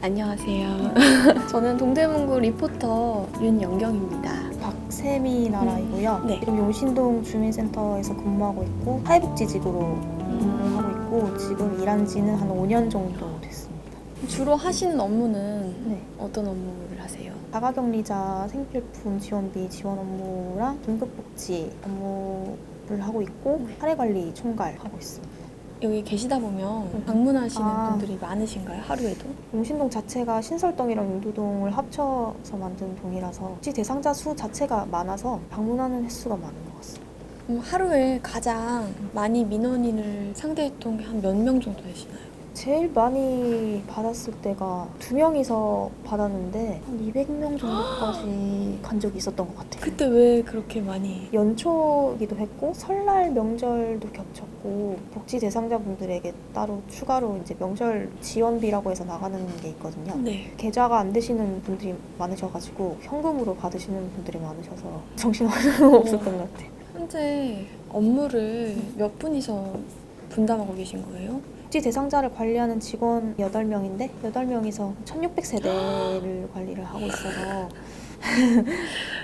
안녕하세요. 저는 동대문구 리포터 윤영경입니다. 박세미나라이고요. 네. 지금 용신동 주민센터에서 근무하고 있고 사회복지직으로 근무를 하고 있고 지금 일한 지는 한 5년 정도 됐습니다. 주로 하시는 업무는 네. 어떤 업무를 하세요? 자가격리자 생필품 지원비 지원 업무랑 긴급복지 업무를 하고 있고 사례관리 총괄 하고 있습니다. 여기 계시다 보면 방문하시는 아. 분들이 많으신가요? 하루에도? 용신동 자체가 신설동이랑 용도동을 합쳐서 만든 동이라서 복지 대상자 수 자체가 많아서 방문하는 횟수가 많은 것 같습니다. 하루에 가장 많이 민원인을 상대했던 게 한 몇 명 정도 되시나요? 제일 많이 받았을 때가 2명이서 받았는데 한 200명 정도까지 간 적이 있었던 것 같아요. 그때 왜 그렇게 많이? 연초기도 했고 설날 명절도 겹쳤고 복지 대상자분들에게 따로 추가로 이제 명절 지원비라고 해서 나가는 게 있거든요. 네. 계좌가 안 되시는 분들이 많으셔가지고 현금으로 받으시는 분들이 많으셔서 정신없었던 것 같아요. 현재 업무를 몇 분이서 분담하고 계신 거예요? 복지 대상자를 관리하는 직원 8명인데 8명이서 1600세대를 관리를 하고 있어서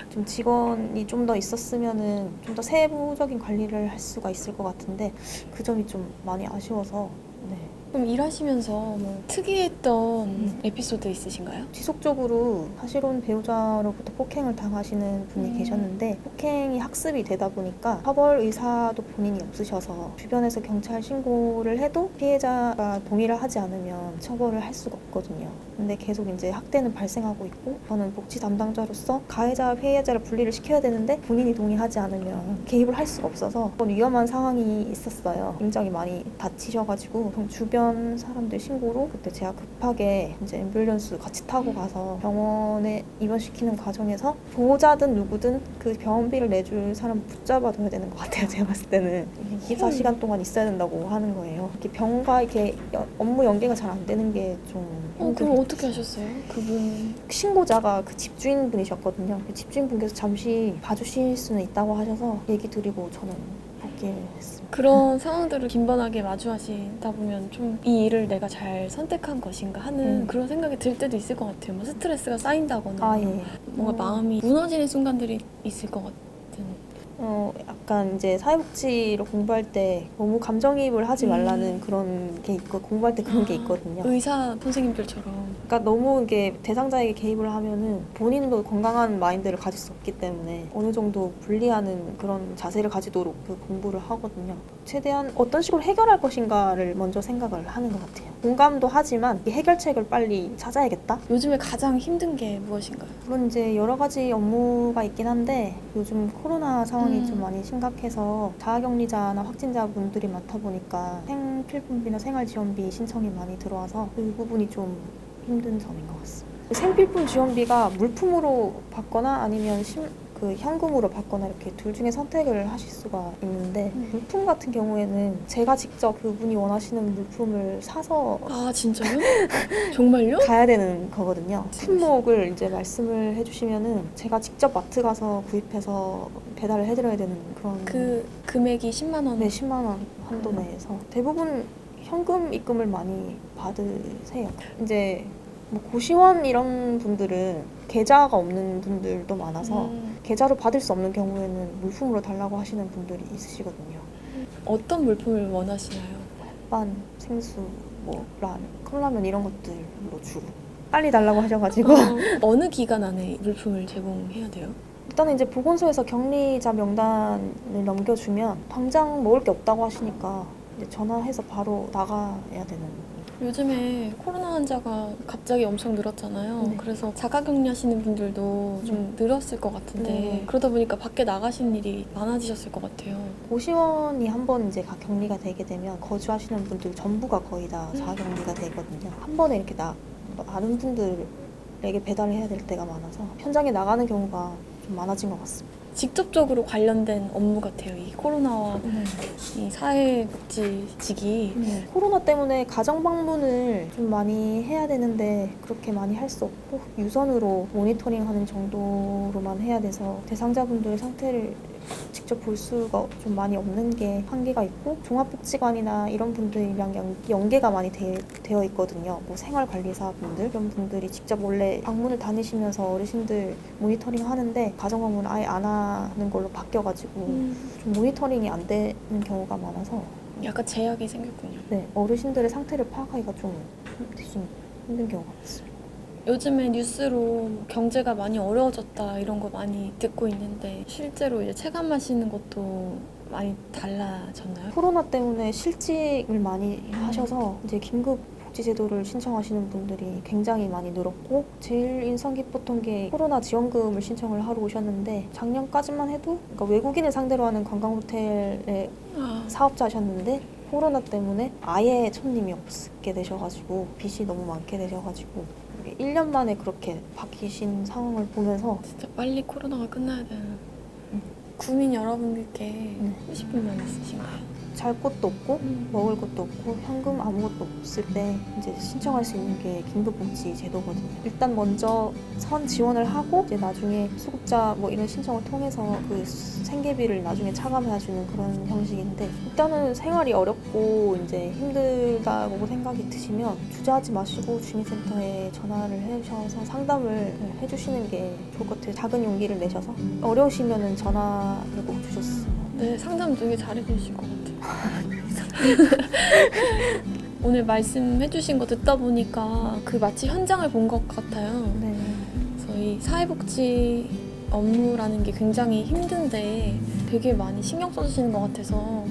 좀 직원이 좀 더 있었으면은 좀 더 세부적인 관리를 할 수가 있을 것 같은데 그 점이 좀 많이 아쉬워서 네. 그럼 일하시면서 뭐 특이했던 에피소드 있으신가요? 지속적으로 사실혼 배우자로부터 폭행을 당하시는 분이 계셨는데 폭행이 학습이 되다 보니까 처벌 의사도 본인이 없으셔서 주변에서 경찰 신고를 해도 피해자가 동의를 하지 않으면 처벌을 할 수가 없거든요. 근데 계속 이제 학대는 발생하고 있고 저는 복지 담당자로서 가해자와 피해자를 분리를 시켜야 되는데 본인이 동의하지 않으면 개입을 할 수가 없어서 위험한 상황이 있었어요. 굉장히 많이 다치셔가지고 주변 사람들 신고로 그때 제가 급하게 이제 앰뷸런스 같이 타고 가서 병원에 입원시키는 과정에서 보호자든 누구든 그 병원비를 내줄 사람 붙잡아둬야 되는 것 같아요. 제가 봤을 때는 24시간 동안 있어야 된다고 하는 거예요. 이렇게 병과 이렇게 업무 연계가 잘 안 되는 게 좀 그럼 어떻게 하셨어요? 그분 신고자가 그 집주인분이셨거든요. 그 집주인분께서 잠시 봐주실 수는 있다고 하셔서 얘기 드리고 저는 복귀를 했습니다. 그런 상황들을 빈번하게 마주하시다 보면 좀 이 일을 내가 잘 선택한 것인가 하는 그런 생각이 들 때도 있을 것 같아요. 뭐 스트레스가 쌓인다거나 아 예. 뭔가 마음이 무너지는 순간들이 있을 것 같은. 약간 이제 사회복지로 공부할 때 너무 감정이입을 하지 말라는 그런 게 있고 공부할 때 그런 게 있거든요. 의사 선생님들처럼. 그러니까 너무 이게 대상자에게 개입을 하면은 본인도 건강한 마인드를 가질 수 없기 때문에 어느 정도 분리하는 그런 자세를 가지도록 그 공부를 하거든요. 최대한 어떤 식으로 해결할 것인가를 먼저 생각을 하는 것 같아요. 공감도 하지만 이 해결책을 빨리 찾아야겠다. 요즘에 가장 힘든 게 무엇인가요? 물론 이제 여러 가지 업무가 있긴 한데 요즘 코로나 상황이 좀 많이 심각해서 자가격리자나 확진자분들이 많다 보니까 생필품비나 생활지원비 신청이 많이 들어와서 그 부분이 좀 힘든 점인 것 같습니다. 생필품 지원비가 물품으로 받거나 아니면 그 현금으로 받거나 이렇게 둘 중에 선택을 하실 수가 있는데 물품 같은 경우에는 제가 직접 그분이 원하시는 물품을 사서 아 진짜요? 정말요? 가야 되는 거거든요. 품목을 이제 말씀을 해주시면은 제가 직접 마트 가서 구입해서 배달을 해드려야 되는 그런. 그 금액이 10만 원. 네, 10만 원 한도 내에서 대부분 현금 입금을 많이 받으세요. 이제 뭐 고시원 이런 분들은 계좌가 없는 분들도 많아서 계좌로 받을 수 없는 경우에는 물품으로 달라고 하시는 분들이 있으시거든요. 어떤 물품을 원하시나요? 반, 생수, 뭐 컵라면 이런 것들로 주로 빨리 달라고 하셔가지고 어느 기간 안에 물품을 제공해야 돼요? 일단은 이제 보건소에서 격리자 명단을 넘겨주면 당장 먹을 게 없다고 하시니까 이제 전화해서 바로 나가야 되는. 요즘에 코로나 환자가 갑자기 엄청 늘었잖아요. 네. 그래서 자가격리 하시는 분들도 좀 늘었을 것 같은데 네. 그러다 보니까 밖에 나가시는 일이 많아지셨을 것 같아요. 고시원이 한번 이제 격리가 되게 되면 거주하시는 분들 전부가 거의 다 자가격리가 되거든요. 한 번에 이렇게 많은 분들에게 배달을 해야 될 때가 많아서 현장에 나가는 경우가 좀 많아진 것 같습니다. 직접적으로 관련된 업무 같아요. 이 코로나와 이 사회복지직이. 코로나 때문에 가정 방문을 좀 많이 해야 되는데 그렇게 많이 할 수 없고 유선으로 모니터링하는 정도로만 해야 돼서 대상자분들 상태를 직접 볼 수가 좀 많이 없는 게 한계가 있고 종합복지관이나 이런 분들이랑 연계가 많이 되어 있거든요. 뭐 생활관리사분들 이런 분들이 직접 원래 방문을 다니시면서 어르신들 모니터링 하는데 가정방문 아예 안 하는 걸로 바뀌어가지고 좀 모니터링이 안 되는 경우가 많아서 약간 제약이 생겼군요. 네, 어르신들의 상태를 파악하기가 좀 대신 힘든 경우가 많습니다. 요즘에 뉴스로 뭐 경제가 많이 어려워졌다 이런 거 많이 듣고 있는데 실제로 이제 체감하시는 것도 많이 달라졌나요? 코로나 때문에 실직을 많이 하셔서 이제 긴급 복지제도를 신청하시는 분들이 굉장히 많이 늘었고 제일 인상 깊었던 게 코로나 지원금을 신청을 하러 오셨는데 작년까지만 해도 그러니까 외국인을 상대로 하는 관광호텔의 사업자셨는데 코로나 때문에 아예 손님이 없게 되셔가지고 빚이 너무 많게 되셔가지고 1년 만에 그렇게 바뀌신 상황을 보면서 진짜 빨리 코로나가 끝나야 되는 국민 여러분들께 하고 싶은 말 있으신가요? 잘 곳도 없고 먹을 것도 없고 현금 아무것도 없을 때 이제 신청할 수 있는 게 긴급복지 제도거든요. 일단 먼저 선 지원을 하고 이제 나중에 수급자 뭐 이런 신청을 통해서 그 생계비를 나중에 차감해주는 그런 형식인데 일단은 생활이 어렵고 이제 힘들다고 생각이 드시면 주저하지 마시고 주민센터에 전화를 해주셔서 상담을 해주시는 게 좋을 것 같아요. 작은 용기를 내셔서 어려우시면은 전화를 꼭 주셨으면. 네, 상담 되게 잘해주신 것 같아요. 오늘 말씀해주신 거 듣다 보니까 그 마치 현장을 본 것 같아요. 네. 저희 사회복지 업무라는 게 굉장히 힘든데 되게 많이 신경 써주시는 것 같아서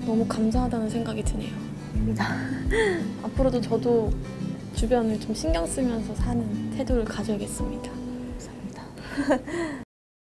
너무 감사하다는 생각이 드네요. 입니다. 앞으로도 저도 주변을 좀 신경 쓰면서 사는 태도를 가져야겠습니다. 감사합니다.